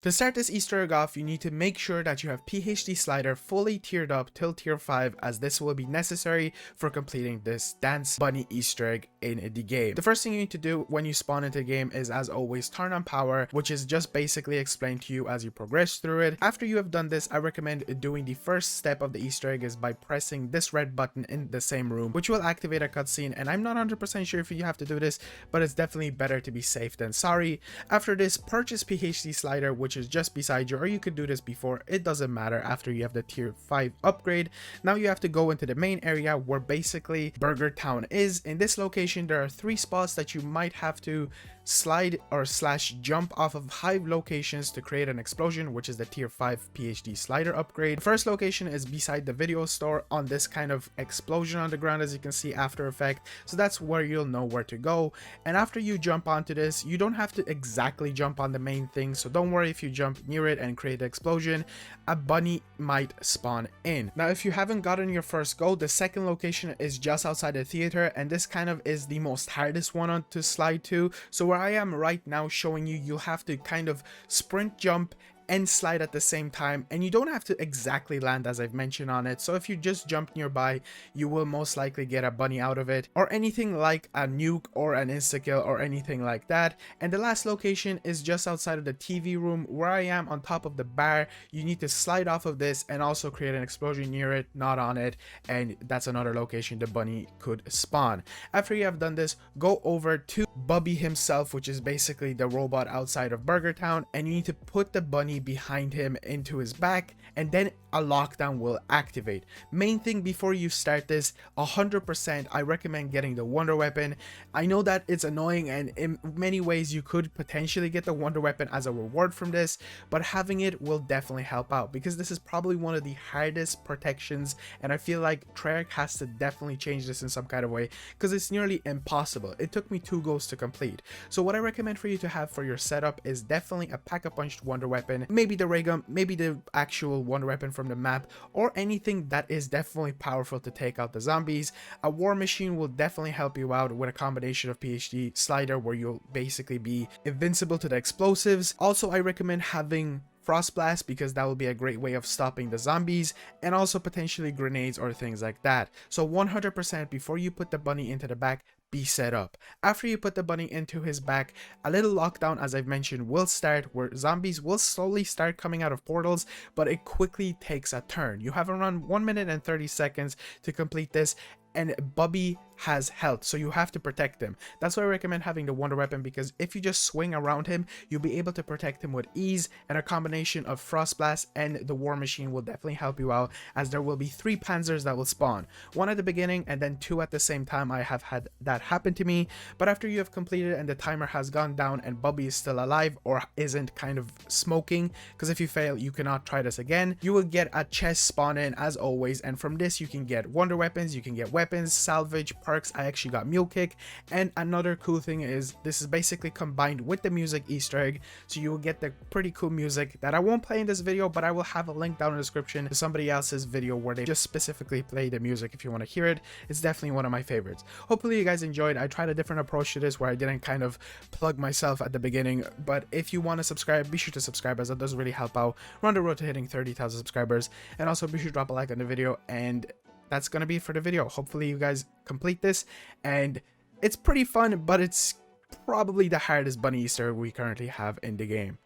To start this Easter egg off, you need to make sure that you have PhD slider fully tiered up till tier 5, as this will be necessary for completing this dance bunny Easter egg in the game. The first thing you need to do when you spawn into the game is, as always, turn on power, which is just basically explained to you as you progress through it. After you have done this, I recommend doing the first step of the Easter egg is by pressing this red button in the same room, which will activate a cutscene, and I'm not 100% sure if you have to do this, but it's definitely better to be safe than sorry. After this, purchase PhD slider, which is just beside you, or you could do this before, it doesn't matter. After you have the tier 5 upgrade, now you have to go into the main area where basically Burger Town is. In this location, there are 3 spots that you might have to slide or slash jump off of 5 locations to create an explosion, which is the tier 5 PhD slider upgrade. The first location is beside the video store on this kind of explosion on the ground, as you can see, after effect, so that's where you'll know where to go. And after you jump onto this, you don't have to exactly jump on the main thing, so don't worry if you jump near it and create an explosion, a bunny might spawn in. Now if you haven't gotten your first go, the second location is just outside the theater, and this kind of is the most hardest one to slide to. So where I am right now showing you, you'll have to kind of sprint, jump, and slide at the same time, and you don't have to exactly land as I've mentioned on it. So if you just jump nearby, you will most likely get a bunny out of it, or anything like a nuke or an insta-kill or anything like that. And the last location is just outside of the TV room where I am on top of the bar. You need to slide off of this and also create an explosion near it, not on it, and that's another location the bunny could spawn. After you have done this, go over to Bubby himself, which is basically the robot outside of Burger Town, and you need to put the bunny behind him into his back, and then a lockdown will activate. Main thing before you start this, 100% I recommend getting the wonder weapon. I know that it's annoying, and in many ways you could potentially get the wonder weapon as a reward from this, but having it will definitely help out, because this is probably one of the hardest protections, and I feel like Treyarch has to definitely change this in some kind of way, because it's nearly impossible. It took me 2 goes to complete. So what I recommend for you to have for your setup is definitely a pack-a-punched wonder weapon, maybe the ray gun, maybe the actual wonder weapon from the map, or anything that is definitely powerful to take out the zombies. A war machine will definitely help you out with a combination of PhD slider where you'll basically be invincible to the explosives. Also, I recommend having Frost Blast, because that will be a great way of stopping the zombies, and also potentially grenades or things like that. So 100% before you put the bunny into the back, be set up. After you put the bunny into his back, a little lockdown, as I've mentioned, will start where zombies will slowly start coming out of portals, but it quickly takes a turn. You have around 1 minute and 30 seconds to complete this, and Bubby has health, so you have to protect him. That's why I recommend having the wonder weapon, because if you just swing around him, you'll be able to protect him with ease, and a combination of Frost Blast and the war machine will definitely help you out, as there will be 3 panzers that will spawn, 1 at the beginning and then 2 at the same time. I have had that happen to me. But after you have completed and the timer has gone down and Bubby is still alive or isn't kind of smoking, because if you fail you cannot try this again, you will get a chest spawn in as always, and from this you can get wonder weapons, you can get weapons, salvage, perks. I actually got mule kick, and another cool thing is this is basically combined with the music Easter egg, so you will get the pretty cool music that I won't play in this video, but I will have a link down in the description to somebody else's video where they just specifically play the music if you want to hear it. It's definitely one of my favorites. Hopefully you guys enjoyed. I tried a different approach to this where I didn't kind of plug myself at the beginning, but if you want to subscribe, be sure to subscribe, as that does really help out. We're on the road to hitting 30,000 subscribers, and also be sure to drop a like on the video, and that's gonna be it for the video. Hopefully you guys complete this, and it's pretty fun, but it's probably the hardest bunny Easter we currently have in the game.